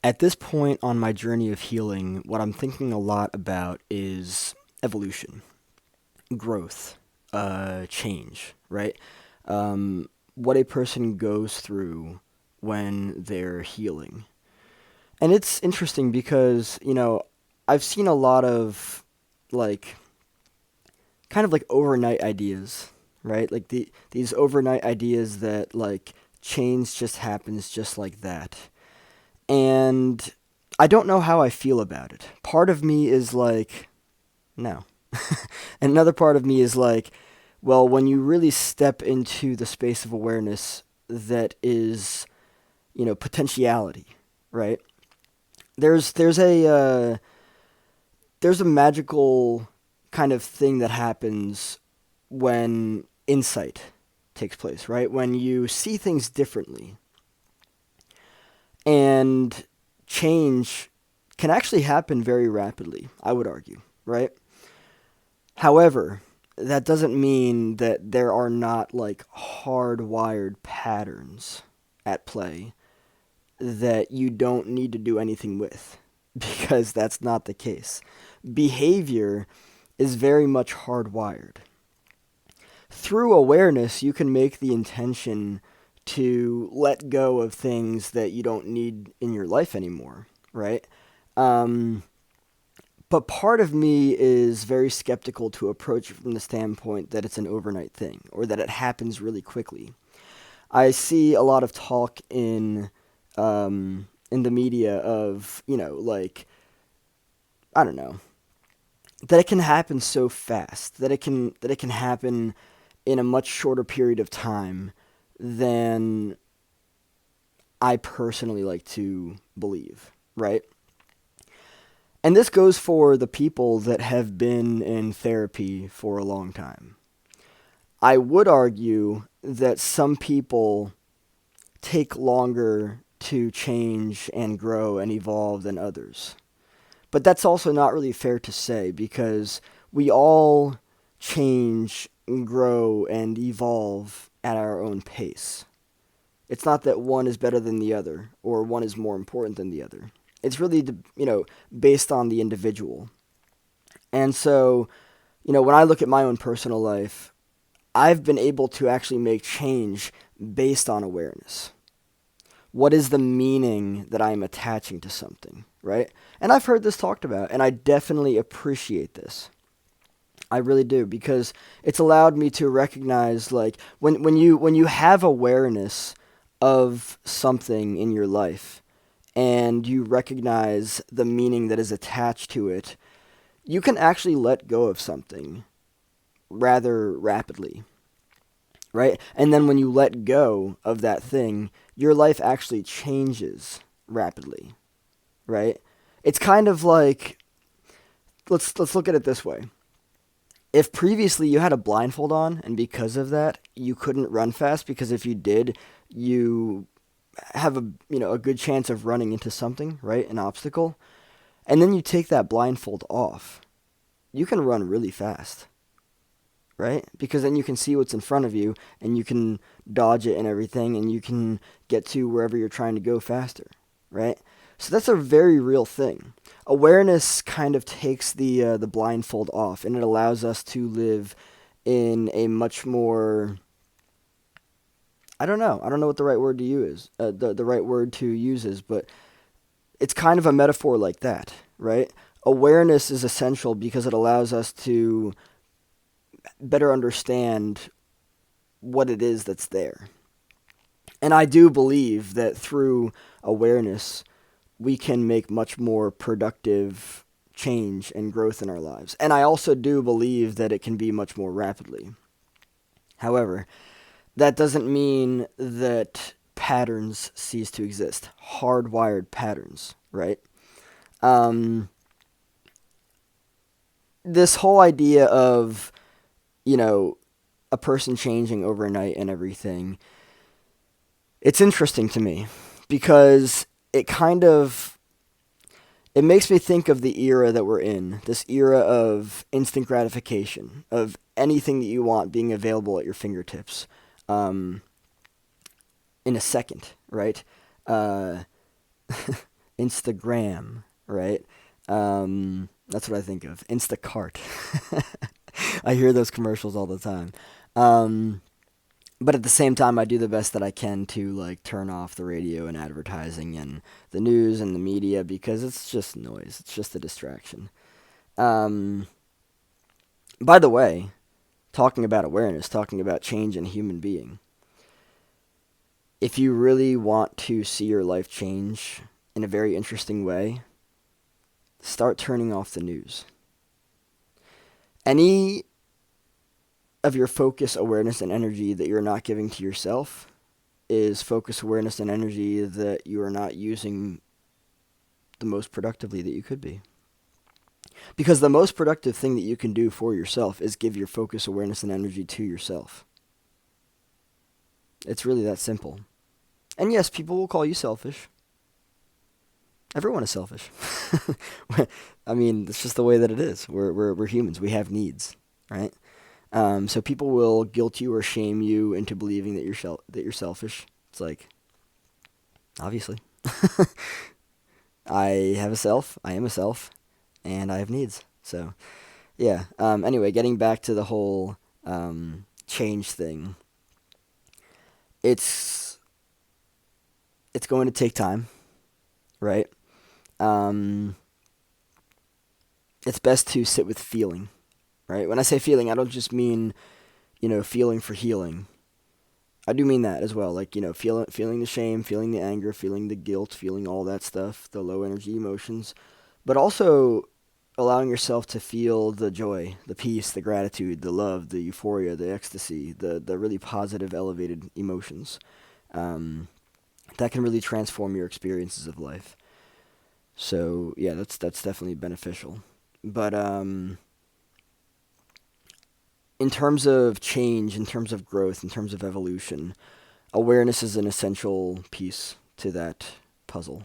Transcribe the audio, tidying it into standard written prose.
At this point on my journey of healing, what I'm thinking a lot about is evolution, growth, change, right? What a person goes through when they're healing. And it's interesting because, I've seen a lot of like kind of like overnight ideas, right? Like these overnight ideas that like change just happens just like that. And I don't know how I feel about it. Part of me is like, no. And another part of me is like, well, when you really step into the space of awareness that is, potentiality, right? There's there's a uh, there's a magical kind of thing that happens when insight takes place, right? When you see things differently and change can actually happen very rapidly, I would argue, right? However, that doesn't mean that there are not like hardwired patterns at play that you don't need to do anything with because that's not the case. Behavior is very much hardwired. Through awareness, you can make the intention to let go of things that you don't need in your life anymore, right? Um, but part of me is very skeptical to approach it from the standpoint that it's an overnight thing or that it happens really quickly. I see a lot of talk in the media of like I don't know that it can happen so fast that it can happen in a much shorter period of time than I personally like to believe, right? And this goes for the people that have been in therapy for a long time. I would argue that some people take longer to change and grow and evolve than others. But that's also not really fair to say because we all change and grow and evolve at our own pace. It's not that one is better than the other or one is more important than the other. It's really, based on the individual. And so, when I look at my own personal life, I've been able to actually make change based on awareness. What is the meaning that I'm attaching to something, right? And I've heard this talked about, and I definitely appreciate this. I really do because it's allowed me to recognize like when you have awareness of something in your life and you recognize the meaning that is attached to it, you can actually let go of something rather rapidly, right? And then when you let go of that thing, your life actually changes rapidly, right? It's kind of like let's look at it this way. If previously you had a blindfold on and because of that you couldn't run fast because if you did, you have a good chance of running into something, right? An obstacle. And then you take that blindfold off. You can run really fast, right? Because then you can see what's in front of you and you can dodge it and everything and you can get to wherever you're trying to go faster, right? So that's a very real thing. Awareness kind of takes the blindfold off and it allows us to live in a much more I don't know. I don't know what the right word to use the right word to use is, but it's kind of a metaphor like that, right? Awareness is essential because it allows us to better understand what it is that's there. And I do believe that through awareness, we can make much more productive change and growth in our lives. And I also do believe that it can be much more rapidly. However, that doesn't mean that patterns cease to exist. Hardwired patterns, right? Um, this whole idea of, you know, a person changing overnight and everything, it's interesting to me because it kind of it makes me think of the era that we're in, this era of instant gratification, of anything that you want being available at your fingertips um, in a second, right? Uh, Instagram, right? That's what I think of. Instacart. I hear those commercials all the time. Um, but at the same time, I do the best that I can to like turn off the radio and advertising and the news and the media because it's just noise. It's just a distraction. Um, by the way, talking about awareness, talking about change in human being. If you really want to see your life change in a very interesting way, start turning off the news. Any of your focus, awareness, and energy that you're not giving to yourself is focus, awareness, and energy that you are not using the most productively that you could be. Because the most productive thing that you can do for yourself is give your focus, awareness, and energy to yourself. It's really that simple. And yes, people will call you selfish. Everyone is selfish. I mean, it's just the way that it is. We're humans. We have needs, right? So people will guilt you or shame you into believing that you're selfish. It's like, obviously, I have a self. I am a self, and I have needs. So, yeah. Anyway, getting back to the whole change thing, it's it's going to take time, right? Um, it's best to sit with feeling, right? When I say feeling, I don't just mean feeling for healing. I do mean that as well, like feeling the shame, feeling the anger, feeling the guilt, feeling all that stuff, the low energy emotions, but also allowing yourself to feel the joy, the peace, the gratitude, the love, the euphoria, the ecstasy, the really positive, elevated emotions. Um, that can really transform your experiences of life. So yeah, that's definitely beneficial. But in terms of change, in terms of growth, in terms of evolution, awareness is an essential piece to that puzzle.